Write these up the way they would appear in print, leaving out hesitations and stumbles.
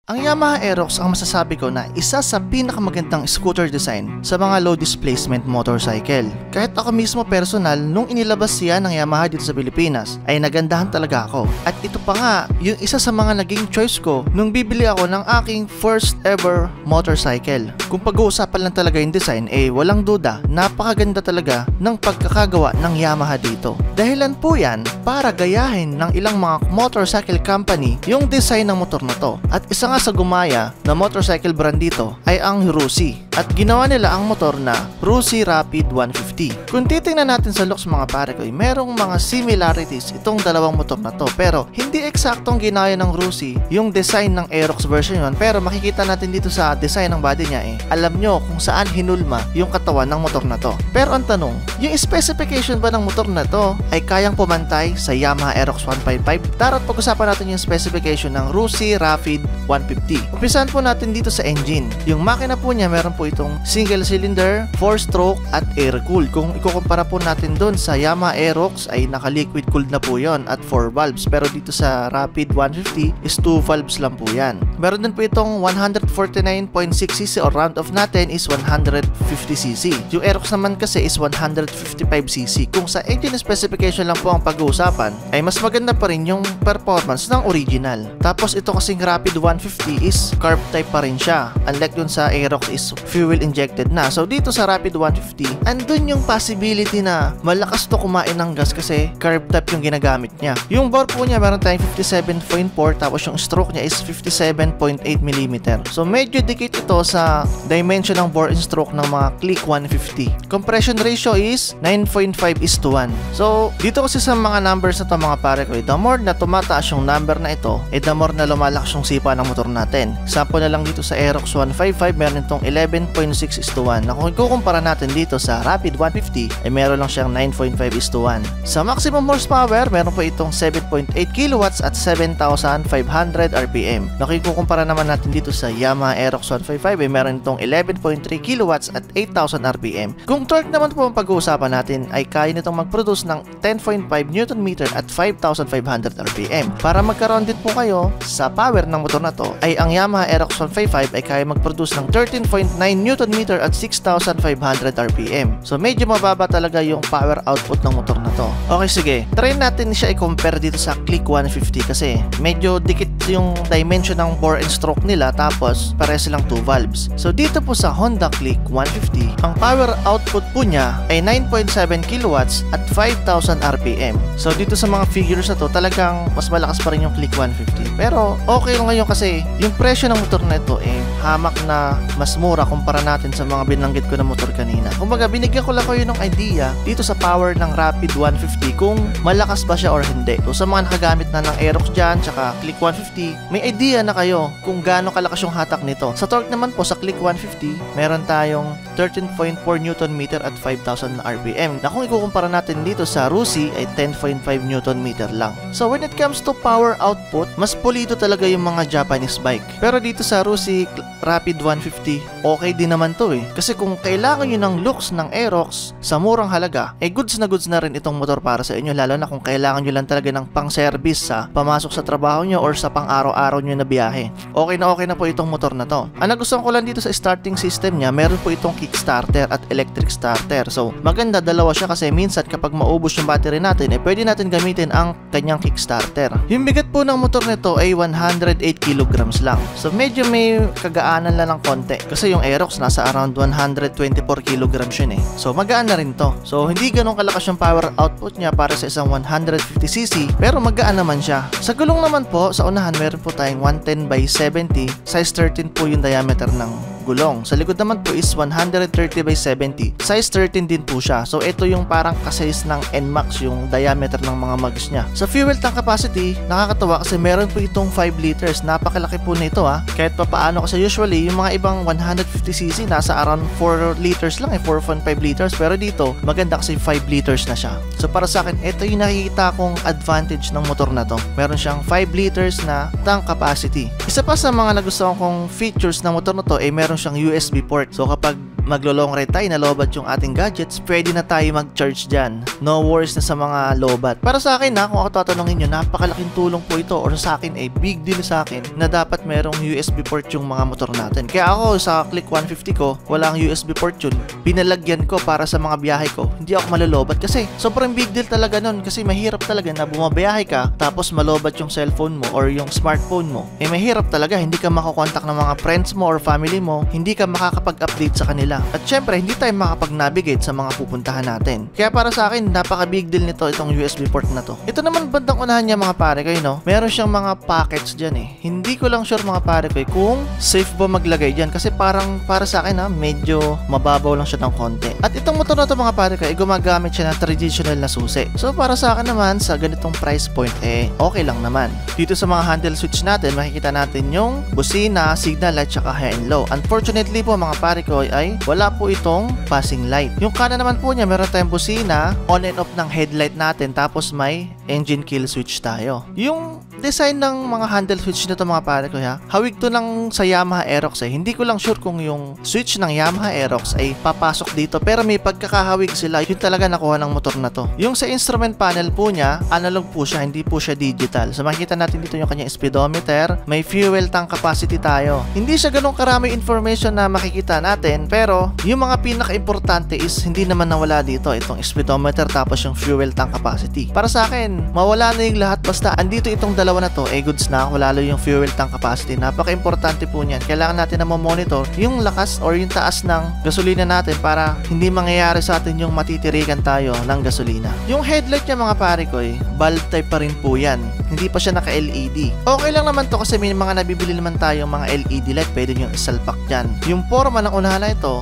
Ang Yamaha Aerox ang masasabi ko na isa sa pinakamagandang scooter design sa mga low displacement motorcycle. Kahit ako mismo personal, nung inilabas siya ng Yamaha dito sa Pilipinas, ay nagandahan talaga ako. At ito pa nga, yung isa sa mga naging choice ko nung bibili ako ng aking first ever motorcycle. Kung pag-uusapan lang talaga yung design, walang duda, napakaganda talaga ng pagkakagawa ng Yamaha dito. Dahilan po yan para gayahin ng ilang mga motorcycle company yung design ng motor na to. At isa nga sa gumaya na motorcycle brand dito ay ang Rusi. At ginawa nila ang motor na Rusi Rapid 150. Kung titingnan natin sa looks mga pare ko, merong mga similarities itong dalawang motor na to. Pero hindi eksaktong ginaya ng Rusi yung design ng Aerox version yun. Pero makikita natin dito sa design ng body niya alam nyo kung saan hinulma yung katawan ng motor na to. Pero ang tanong, yung specification ba ng motor na to ay kayang pumantay sa Yamaha Aerox 155? Tara't pag-usapan natin yung specification ng Rusi Rapid 150. Umpisahan po natin dito sa engine. Yung makina po niya meron po itong single cylinder, 4-stroke at air-cooled. Kung ikukumpara po natin doon sa Yamaha Aerox ay naka-liquid cooled na po yon at 4 valves. Pero dito sa Rapid 150 is 2 valves lang po yan. Meron din po itong 149.6cc or round off natin is 150cc. Yung Aerox naman kasi is 155cc. Kung sa engine specification lang po ang pag-uusapan ay mas maganda pa rin yung performance ng original. Tapos ito kasing Rapid 150 is carb type pa rin siya. Unlike dun sa Aerox is fuel injected na. So dito sa Rapid 150, andun yung possibility na malakas to kumain ng gas kasi carb type yung ginagamit niya. Yung bore po niya meron tayong 57.4 tapos yung stroke niya is 57.8mm. So medyo dikit ito sa dimension ng bore and stroke ng mga Click 150. Compression ratio is 9.5:1. So dito kasi sa mga numbers na to mga pare ko, the more na tumataas yung number na ito, the more na lumalakas yung sipa ng motor natin. Sample na lang dito sa Aerox 155, meron itong 11.6:1. Na kung ikukumpara natin dito sa Rapid 150, ay meron lang siyang 9.5:1. Sa maximum horsepower, meron po itong 7.8 kilowatts at 7,500 RPM. Na kung ikukumpara naman natin dito sa Yamaha Aerox 155, ay meron itong 11.3 kilowatts at 8,000 RPM. Kung torque naman po ang pag-uusapan natin, ay kaya nitong mag-produce ng 10.5 Nm at 5,500 RPM. Para magkaroon din po kayo sa power ng motor na to, ay ang Yamaha Aerox 155 ay kaya mag-produce ng 13.9 Nm at 6,500 RPM. So medyo mababa talaga yung power output ng motor na to. Okay, sige. Try natin siya i-compare dito sa Click 150 kasi medyo dikit yung dimension ng bore and stroke nila tapos pare silang 2 valves. So dito po sa Honda Click 150, ang power output po niya ay 9.7 kilowatts at 5,000 RPM. So dito sa mga figures na to, talagang mas malakas pa rin yung Click 150. Pero okay ngayon kasi yung presyo ng motor na ito hamak na mas mura kumpara natin sa mga binanggit ko na motor kanina. Kumbaga binigyan ko lang kayo ng idea dito sa power ng Rapid 150 kung malakas ba siya or hindi. So sa mga nakagamit na ng Aerox dyan tsaka Click 150, may idea na kayo kung gaano kalakas yung hatak nito. Sa torque naman po sa Click 150, meron tayong 13.4 Nm at 5,000 RPM. Na kung ikukumpara natin dito sa Rusi ay 10.5 Nm lang. So when it comes to power output, mas pulido talaga yung mga Japanese bike. Pero dito sa Rusi Rapid 150, okay din naman to Kasi kung kailangan nyo ng looks ng Aerox sa murang halaga, goods na rin itong motor para sa inyo. Lalo na kung kailangan nyo lang talaga ng pang-service sa pamasok sa trabaho nyo or sa pang-araw-araw nyo na biyahe. Okay na po itong motor na to. Ang nagustuhan ko lang dito sa starting system niya, meron po itong kickstarter at electric starter. So maganda, dalawa siya kasi minsan kapag maubos yung battery natin, pwede natin gamitin ang kanyang kickstarter. Yung bigat po ng motor nito ay 108 kilograms lang. So medyo may kagaanan lang ng konti. Kasi yung Aerox nasa around 124 kilograms yun So magaan na rin to. So hindi ganun kalakas yung power output niya para sa isang 150cc, pero magaan naman siya. Sa gulong naman po, sa unahan meron po tayong 110/70. Size 13 po yung diameter ng gulong. Sa likod naman po is 130/70. Size 13 din po siya. So ito yung parang kasize ng NMAX yung diameter ng mga mags niya. Sa fuel tank capacity, nakakatawa kasi meron po itong 5 liters. Napakalaki po nito Kahit pa paano kasi usually yung mga ibang 150cc nasa around 4 liters lang 4.5 liters. Pero dito maganda kasi 5 liters na siya. So para sa akin, ito yung nakikita kong advantage ng motor na to. Meron siyang 5 liters na tank capacity. Isa pa sa mga nagustuhan kong features ng motor na to meron siyang USB port. So kapag maglo-long ride tayo na lobat yung ating gadgets, pwede na tayo mag-charge dyan. No worries na sa mga lobat. Para sa akin kung ako tatanungin nyo, napakalaking tulong po ito, or sa akin ay big deal sa akin na dapat merong USB port yung mga motor natin. Kaya ako sa Click 150 ko, walang USB port yun. Pinalagyan ko para sa mga biyahe ko. Hindi ako malolobat kasi sobrang big deal talaga nun, kasi mahirap talaga na bumabiyahe ka tapos malobat yung cellphone mo or yung smartphone mo. Mahirap talaga, hindi ka makakontak ng mga friends mo or family mo, hindi ka makakapag-update sa kanila. At syempre, hindi tayo makapag-navigate sa mga pupuntahan natin. Kaya para sa akin, napaka-big deal nito itong USB port na to. Ito naman bandang unahan niya mga pare ko, meron siyang mga pockets dyan Hindi ko lang sure mga pare ko kung safe ba maglagay dyan, kasi parang para sa akin medyo mababaw lang siya ng konti. At itong motor na to mga pare ko, gumagamit siya ng traditional na susi. So para sa akin naman, sa ganitong price point, okay lang naman. Dito sa mga handle switch natin, makikita natin yung busina, signal light, tsaka high and low. Unfortunately po mga pare ko ay wala po itong passing light. Yung kanan naman po niya, meron tayong busina, on and off ng headlight natin, tapos may engine kill switch tayo. Yung design ng mga handle switch nito mga pare ko hawig to ng sa Yamaha Aerox Hindi ko lang sure kung yung switch ng Yamaha Aerox ay papasok dito, pero may pagkakahawig sila. Yun talaga nakuha ng motor na to. Yung sa instrument panel po niya, analog po siya, hindi po siya digital. So makikita natin dito yung kanyang speedometer, may fuel tank capacity tayo. Hindi siya ganun karami information na makikita natin, pero yung mga pinaka-importante is hindi naman nawala dito, itong speedometer tapos yung fuel tank capacity. Para sa akin, mawala na yung lahat basta andito itong dalawa na to, goods na ako, lalo yung fuel tank capacity. Napaka-importante po niyan. Kailangan natin na monitor yung lakas or yung taas ng gasolina natin para hindi mangyayari sa atin yung matitirikan tayo ng gasolina. Yung headlight niya mga pare ko bulb type pa rin po yan. Hindi pa siya naka-LED. Okay lang naman to kasi may mga nabibili naman tayong mga LED light, pwede nyo isalpak dyan. Yung forma ng unahan na ito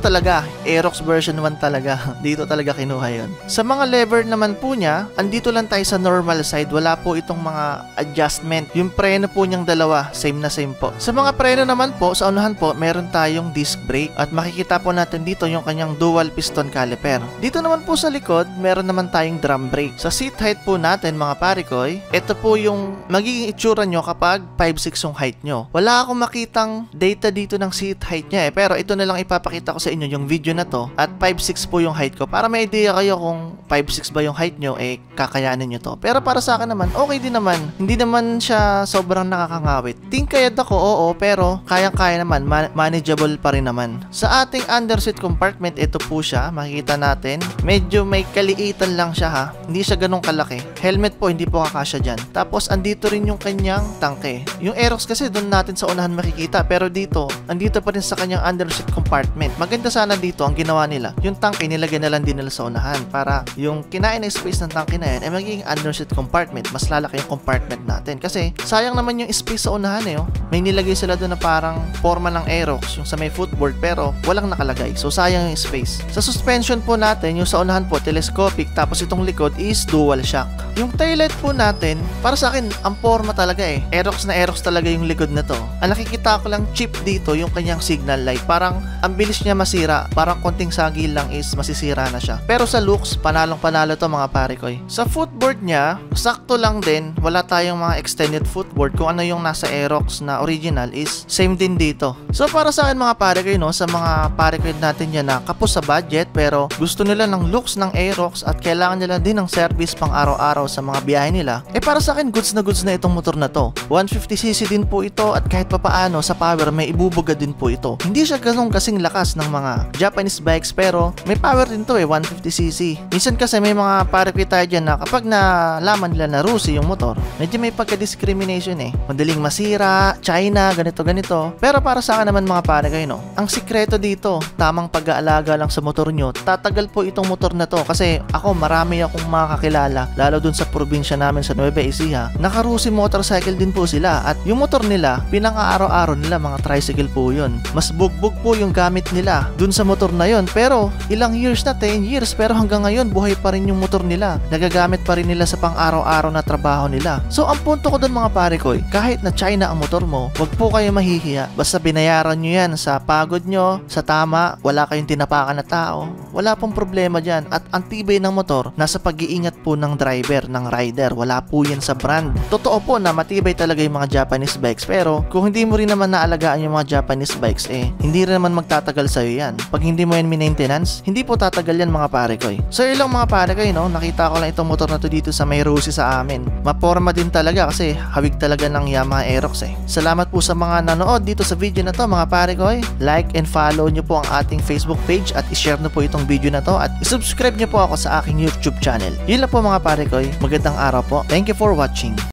talaga, Aerox version 1 talaga. Dito talaga kinuha yun. Sa mga lever naman po niya, andito lang tayo sa normal side. Wala po itong mga adjustment. Yung preno po niyang dalawa, same na same po. Sa mga preno naman po, sa unahan po, meron tayong disc brake at makikita po natin dito yung kanyang dual piston caliper. Dito naman po sa likod, meron naman tayong drum brake. Sa seat height po natin mga parikoy, ito po yung magiging itsura nyo kapag 5'6" yung height nyo. Wala akong makitang data dito ng seat height niya pero ito na lang ipapakita ko sa inyo yung video na to at 5'6" po yung height ko para may idea kayo kung 5'6" ba yung height nyo kakayanin nyo to. Pero para sa akin naman, okay din naman. Hindi naman siya sobrang nakakangawit. Tingkayad ako, oo, pero kayang-kaya naman, manageable pa rin naman. Sa ating underseat compartment, ito po siya, makikita natin. Medyo may kaliitan lang siya hindi siya ganun kalaki. Helmet po, hindi po kakasya dyan. Tapos, andito rin yung kanyang tangke. Yung Aerox kasi, doon natin sa unahan makikita, pero dito, andito pa rin sa kanyang underseat compartment. Maganda sana dito, ang ginawa nila, yung tangke, nilagyan na lang din nila sa unahan para yung kinain na space ng tangke na yan, ay magiging underseat compartment. Mas lalaki yung compartment natin. Kasi, sayang naman yung space sa unahan May nilagay sila doon na parang forma ng Aerox, yung sa may footboard, pero walang nakalagay. So, sayang yung space. Sa suspension po natin, yung sa unahan po, telescopic, tapos itong likod is dual shock. Yung taillight po natin, para sa akin, ang forma talaga Aerox na Aerox talaga yung likod na to. Ang nakikita ko lang chip dito, yung kanyang signal light. Parang, ang bilis niya masira. Parang konting sagil lang is masisira na siya. Pero sa looks, panalong-panalo to mga parikoy. Sa footboard niya, sakto lang din. Wala tayong mga extended footboard. Kung ano yung nasa Aerox na original is same din dito. So para sa akin mga parikoy sa mga parikoy natin yan na kapos sa budget pero gusto nila ng looks ng Aerox at kailangan nila din ng service pang araw-araw sa mga biyahe nila, para sa akin goods na itong motor na to. 150cc din po ito at kahit papaano sa power may ibubuga din po ito. Hindi siya ganun kasing lakas ng mga Japanese bikes pero may power din to 150cc. Minsan kasi may mga parikoy tayo dyan na kapag nalaman nila na Rusi yung motor, medyo may pagka-discrimination madaling masira, China, ganito. Pero para sa akin naman mga parikoy ang sikreto dito, tamang pag-aalaga lang sa motor nyo, tatagal po itong motor na to kasi ako marami akong makakilala, lalo dun sa probinsya namin sa Nueva Ecija, naka-Rusi motorcycle din po sila at yung motor nila, pinang-araw-araw nila mga tricycle po yun. Mas bugbog po yung gamit nila dun sa motor na yun pero ilang years na, 10 years pero hanggang ngayon buhay pa rin yung motor nila. Nagagamit pa rin nila sa pang-araw-araw na trabaho nila. So ang punto ko dun mga parikoy, kahit na China ang motor mo, wag po kayo mahihiya. Basta binayaran nyo yan sa pagod pagod nyo, sa tama, wala kayong tinapakan na tao, wala pong problema dyan. At ang tibay ng motor, nasa pag-iingat po ng driver, ng rider. Wala po yan sa brand. Totoo po na matibay talaga yung mga Japanese bikes, pero kung hindi mo rin naman naalagaan yung mga Japanese bikes, hindi rin naman magtatagal sa'yo yan. Pag hindi mo yan maintenance, hindi po tatagal yan mga pare ko. So ilang mga pare ko, no? Nakita ko lang itong motor na to dito sa May Rosie sa amin. Maporma din talaga kasi hawig talaga ng Yamaha Aerox Salamat po sa mga nanood dito sa video na to mga pare ko. Like and follow nyo po ang ating Facebook page at i-share nyo po itong video na to at i-subscribe nyo po ako sa aking YouTube channel. Yun lang po mga pare ko. Magandang araw po. Thank you for watching.